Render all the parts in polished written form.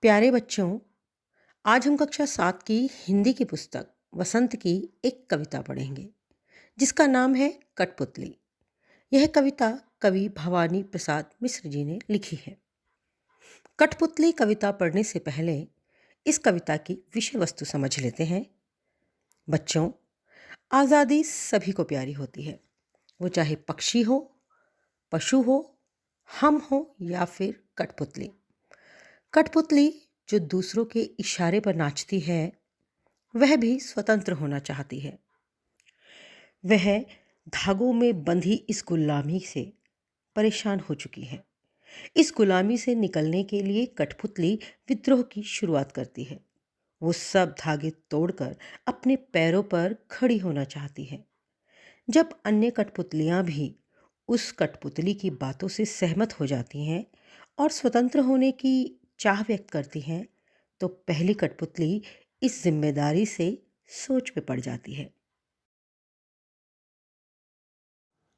प्यारे बच्चों, आज हम कक्षा 7 की हिंदी की पुस्तक वसंत की एक कविता पढ़ेंगे जिसका नाम है कठपुतली। यह कविता कवि भवानी प्रसाद मिश्र जी ने लिखी है। कठपुतली कविता पढ़ने से पहले इस कविता की विषय वस्तु समझ लेते हैं। बच्चों, आज़ादी सभी को प्यारी होती है, वो चाहे पक्षी हो, पशु हो, हम हो या फिर कठपुतली। कठपुतली जो दूसरों के इशारे पर नाचती है, वह भी स्वतंत्र होना चाहती है। वह धागों में बंधी इस गुलामी से परेशान हो चुकी है। इस गुलामी से निकलने के लिए कठपुतली विद्रोह की शुरुआत करती है। वो सब धागे तोड़कर अपने पैरों पर खड़ी होना चाहती है। जब अन्य कठपुतलियां भी उस कठपुतली की बातों से सहमत हो जाती हैं और स्वतंत्र होने की चाह व्यक्त करती हैं, तो पहली कठपुतली इस जिम्मेदारी से सोच में पड़ जाती है।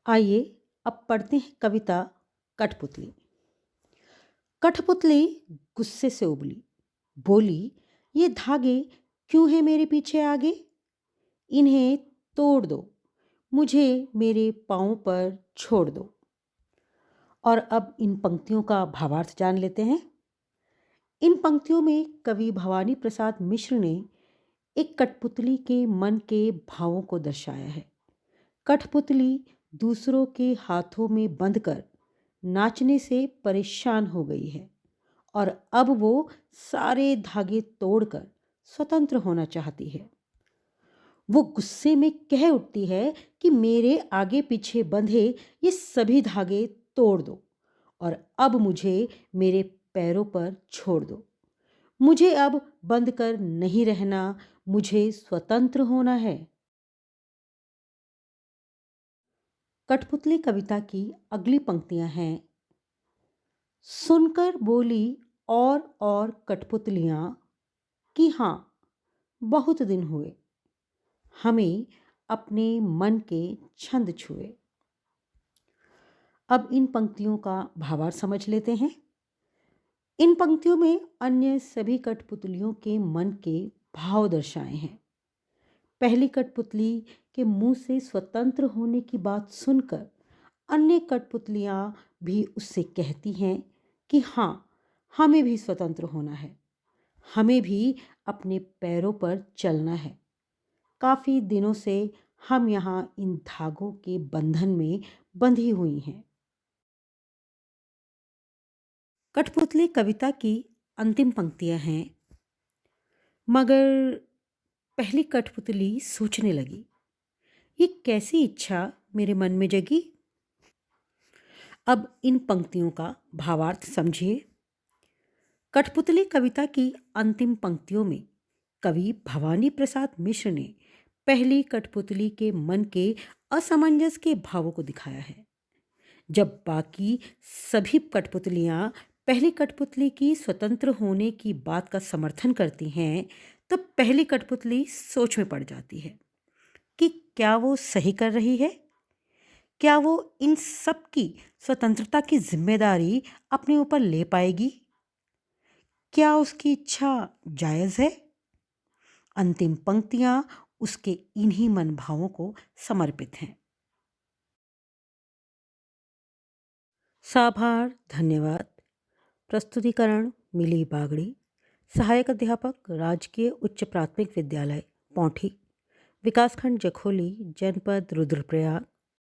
आइए अब पढ़ते हैं कविता कठपुतली। कठपुतली गुस्से से उबली, बोली, ये धागे क्यों हैं मेरे पीछे आगे? इन्हें तोड़ दो, मुझे मेरे पाँव पर छोड़ दो। और अब इन पंक्तियों का भावार्थ जान लेते हैं। इन पंक्तियों में कवि भवानी प्रसाद मिश्र ने एक कठपुतली के मन के भावों को दर्शाया है। कठपुतली दूसरों के हाथों में बंधकर नाचने से परेशान हो गई है और अब वो सारे धागे तोड़कर स्वतंत्र होना चाहती है। वो गुस्से में कह उठती है कि मेरे आगे पीछे बंधे ये सभी धागे तोड़ दो और अब मुझे मेरे पैरों पर छोड़ दो। मुझे अब बंद कर नहीं रहना, मुझे स्वतंत्र होना है। कठपुतली कविता की अगली पंक्तियां हैं। सुनकर बोली और कठपुतलियां कि हाँ, बहुत दिन हुए हमें अपने मन के छंद छुए। अब इन पंक्तियों का भावार्थ समझ लेते हैं। इन पंक्तियों में अन्य सभी कठपुतलियों के मन के भाव दर्शाए हैं। पहली कठपुतली के मुंह से स्वतंत्र होने की बात सुनकर अन्य कठपुतलियां भी उससे कहती हैं कि हाँ, हमें भी स्वतंत्र होना है, हमें भी अपने पैरों पर चलना है। काफ़ी दिनों से हम यहाँ इन धागों के बंधन में बंधी हुई हैं। कठपुतली कविता की अंतिम पंक्तियां हैं। मगर पहली कठपुतली सोचने लगी, ये कैसी इच्छा मेरे मन में जगी? अब इन पंक्तियों का भावार्थ समझिए। कठपुतली कविता की अंतिम पंक्तियों में कवि भवानी प्रसाद मिश्र ने पहली कठपुतली के मन के असमंजस के भावों को दिखाया है। जब बाकी सभी कठपुतलियां पहली कठपुतली की स्वतंत्र होने की बात का समर्थन करती हैं, तब पहली कठपुतली सोच में पड़ जाती है कि क्या वो सही कर रही है? क्या वो इन सब की स्वतंत्रता की जिम्मेदारी अपने ऊपर ले पाएगी? क्या उसकी इच्छा जायज़ है? अंतिम पंक्तियां उसके इन्हीं मनभावों को समर्पित हैं। साभार धन्यवाद। प्रस्तुतिकरण मिली बागड़ी। सहायक अध्यापक राजकीय उच्च प्राथमिक विद्यालय पौंठी, विकासखंड जखोली, जनपद रुद्रप्रयाग,